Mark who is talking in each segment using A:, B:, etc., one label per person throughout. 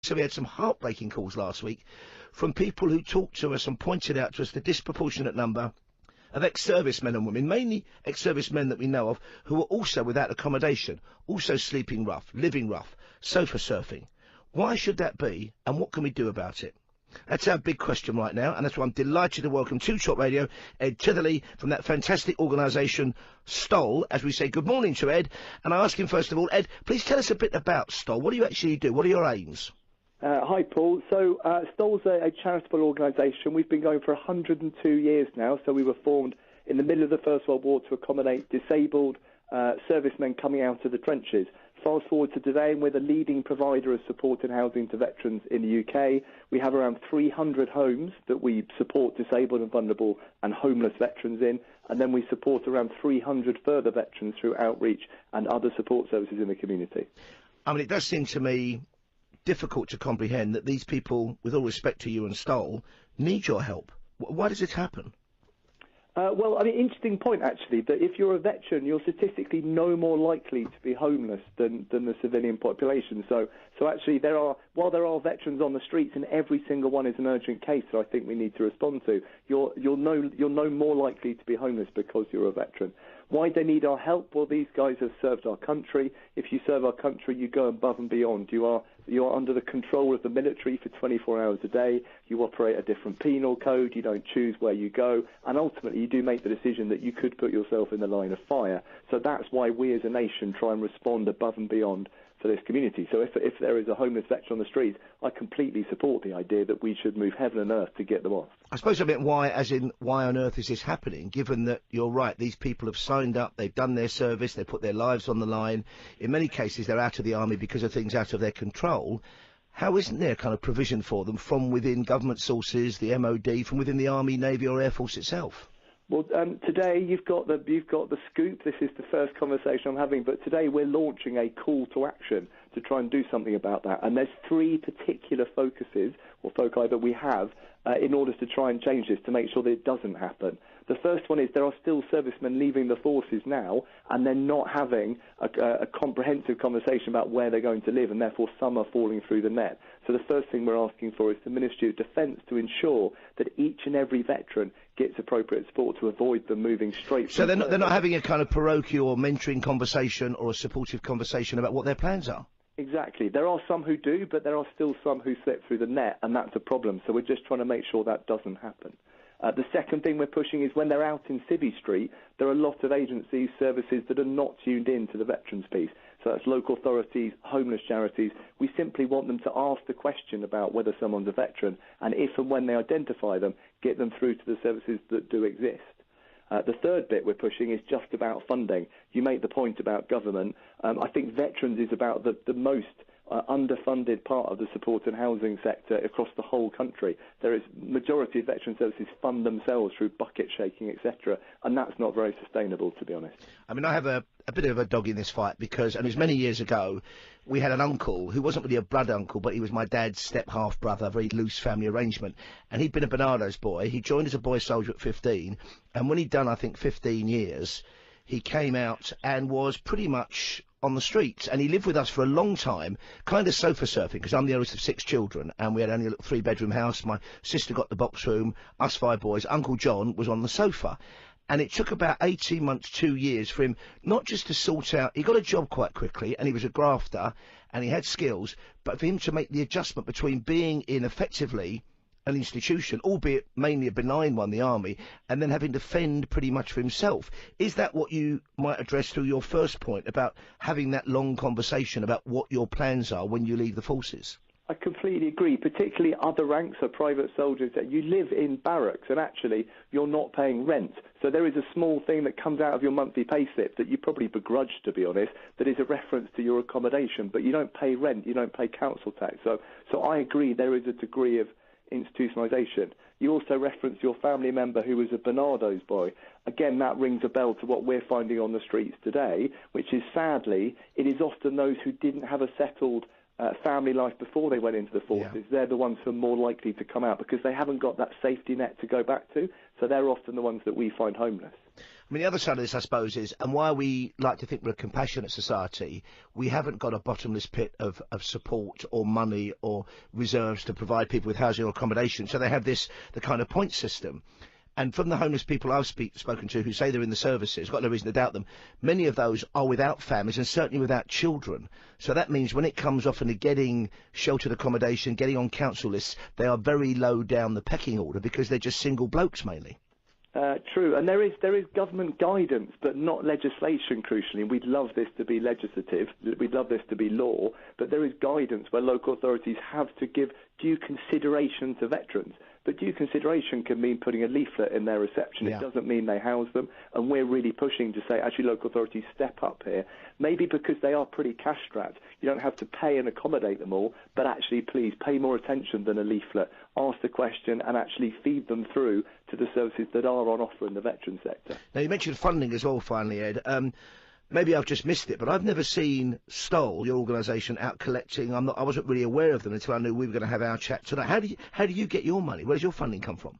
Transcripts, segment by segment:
A: So we had some heartbreaking calls last week from people who talked to us and pointed out to us the disproportionate number of ex-servicemen and women, mainly ex-servicemen that we know of, who are also without accommodation, also sleeping rough, living rough, sofa surfing. Why should that be, and what can we do about it? That's our big question right now, and that's why I'm delighted to welcome to Talk Radio Ed Tytherleigh from that fantastic organisation Stoll, as we say good morning to Ed. And I ask him first of all, Ed, please tell us a bit about Stoll. What do you actually do? What are your aims?
B: Hi, Paul. So Stoll's a charitable organisation. We've been going for 102 years now, so we were formed in the middle of the First World War to accommodate disabled servicemen coming out of the trenches. Fast forward to today, and we're the leading provider of support and housing to veterans in the UK. We have around 300 homes that we support disabled and vulnerable and homeless veterans in, and then we support around 300 further veterans through outreach and other support services in the community.
A: I mean, it does seem to me difficult to comprehend that these people, with all respect to you and Stoll, need your help. Why does it happen?
B: Well, I mean, interesting point, actually, that if you're a veteran, you're statistically no more likely to be homeless than the civilian population. So actually, while there are veterans on the streets, and every single one is an urgent case that I think we need to respond to, you're no more likely to be homeless because you're a veteran. Why they need our help? Well, these guys have served our country. If you serve our country, you go above and beyond. You are under the control of the military for 24 hours a day. You operate a different penal code. You don't choose where you go. And ultimately, you do make the decision that you could put yourself in the line of fire. So that's why we as a nation try and respond above and beyond for this community. So if there is a homeless veteran on the street, I completely support the idea that we should move heaven and earth to get them off.
A: I suppose I meant why, as in why on earth is this happening, given that you're right, these people have signed up, they've done their service, they put their lives on the line. In many cases, they're out of the army because of things out of their control. How isn't there kind of provision for them from within government sources, the MOD, from within the Army, Navy or Air Force itself?
B: Well, today you've got the scoop. This is the first conversation I'm having, but today we're launching a call to action to try and do something about that. And there's three particular focuses or foci that we have in order to try and change this to make sure that it doesn't happen. The first one is there are still servicemen leaving the forces now, and they're not having a comprehensive conversation about where they're going to live, and therefore some are falling through the net. So the first thing we're asking for is the Ministry of Defence to ensure that each and every veteran gets appropriate support to avoid them moving straight.
A: So they're not having a kind of parochial or mentoring conversation or a supportive conversation about what their plans are?
B: Exactly. There are some who do, but there are still some who slip through the net, and that's a problem. So we're just trying to make sure that doesn't happen. The second thing we're pushing is when they're out in Civvy Street, there are a lot of agencies, services that are not tuned in to the veterans piece. So that's local authorities, homeless charities. We simply want them to ask the question about whether someone's a veteran, and if and when they identify them, get them through to the services that do exist. The third bit we're pushing is just about funding. You make the point about government. I think veterans is about the most underfunded part of the support and housing sector across the whole country. There is majority of veteran services fund themselves through bucket shaking, etc., and that's not very sustainable, to be honest.
A: I mean, I have a bit of a dog in this fight because, and it was many years ago, we had an uncle who wasn't really a blood uncle, but he was my dad's step-half brother, a very loose family arrangement, and he'd been a Barnardo's boy. He joined as a boy soldier at 15, and when he'd done, I think, 15 years, he came out and was pretty much on the streets, and he lived with us for a long time, kind of sofa surfing, because I'm the oldest of 6 children, and we had only a little 3-bedroom house. My sister got the box room, us 5 boys. Uncle John was on the sofa. And it took about 18 months, 2 years for him not just to sort out, he got a job quite quickly, and he was a grafter, and he had skills, but for him to make the adjustment between being in effectively an institution, albeit mainly a benign one, the army, and then having to fend pretty much for himself. Is that what you might address through your first point about having that long conversation about what your plans are when you leave the forces?
B: I completely agree, particularly other ranks of private soldiers. That you live in barracks and actually you're not paying rent. So there is a small thing that comes out of your monthly payslip that you probably begrudge, to be honest, that is a reference to your accommodation, but you don't pay rent, you don't pay council tax. So I agree there is a degree of institutionalisation. You also referenced your family member who was a Barnardo's boy. Again, that rings a bell to what we're finding on the streets today, which is sadly, it is often those who didn't have a settled family life before they went into the forces. Yeah. They're the ones who are more likely to come out because they haven't got that safety net to go back to, so they're often the ones that we find homeless.
A: I mean, the other side of this, I suppose, is, and why we like to think we're a compassionate society, we haven't got a bottomless pit of support or money or reserves to provide people with housing or accommodation. So they have the kind of point system. And from the homeless people I've spoken to who say they're in the services, got no reason to doubt them, many of those are without families and certainly without children. So that means when it comes often to getting sheltered accommodation, getting on council lists, they are very low down the pecking order because they're just single blokes mainly.
B: True, and there is government guidance, but not legislation, crucially. We'd love this to be legislative, we'd love this to be law, but there is guidance where local authorities have to give due consideration to veterans. But due consideration can mean putting a leaflet in their reception.
A: Yeah.
B: It doesn't mean they house them. And we're really pushing to say, actually, local authorities step up here. Maybe because they are pretty cash-strapped. You don't have to pay and accommodate them all, but actually, please, pay more attention than a leaflet. Ask the question and actually feed them through to the services that are on offer in the veteran sector.
A: Now, you mentioned funding as well, finally, Ed. Maybe I've just missed it, but I've never seen Stoll, your organisation, out collecting. I wasn't really aware of them until I knew we were going to have our chat tonight. How do you get your money? Where does your funding come from?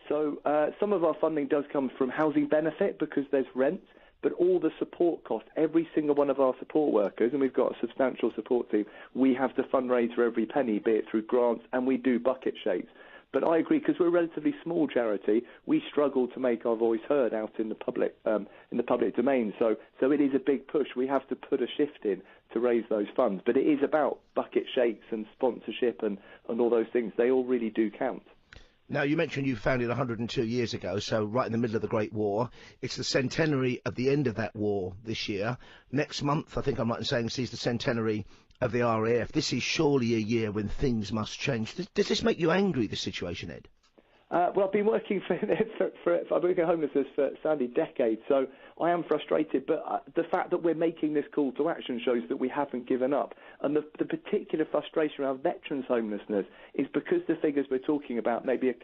B: So some of our funding does come from housing benefit because there's rent, but all the support costs, every single one of our support workers, and we've got a substantial support team, we have to fundraise for every penny, be it through grants, and we do bucket shapes. But I agree, because we're a relatively small charity, we struggle to make our voice heard out in the public domain. So it is a big push. We have to put a shift in to raise those funds. But it is about bucket shakes and sponsorship and all those things. They all really do count.
A: Now, you mentioned you founded 102 years ago, so right in the middle of the Great War. It's the centenary of the end of that war this year. Next month, I think I'm right in saying, sees the centenary of the RAF. This is surely a year when things must change. Does this make you angry, this situation, Ed?
B: Well, I've been working I've been working homelessness for sadly decades, so I am frustrated. But the fact that we're making this call to action shows that we haven't given up. And the particular frustration around veterans' homelessness is because the figures we're talking about, maybe a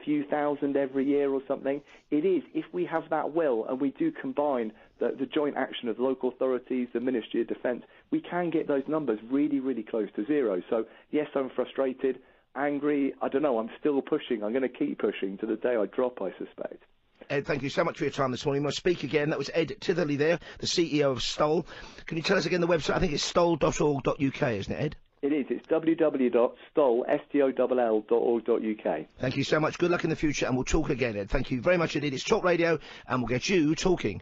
B: few thousand every year or something, it is, if we have that will and we do combine the joint action of local authorities, the Ministry of Defence, we can get those numbers really, really close to zero. So, yes, I'm frustrated. Angry, I don't know, I'm still pushing. I'm going to keep pushing to the day I drop, I suspect.
A: Ed, thank you so much for your time this morning. We'll speak again. That was Ed Tytherleigh there, the CEO of Stoll. Can you tell us again the website? I think it's stoll.org.uk, isn't it, Ed?
B: It is. It's www.stoll.org.uk.
A: Thank you so much. Good luck in the future, and we'll talk again, Ed. Thank you very much indeed. It's Talk Radio, and we'll get you talking.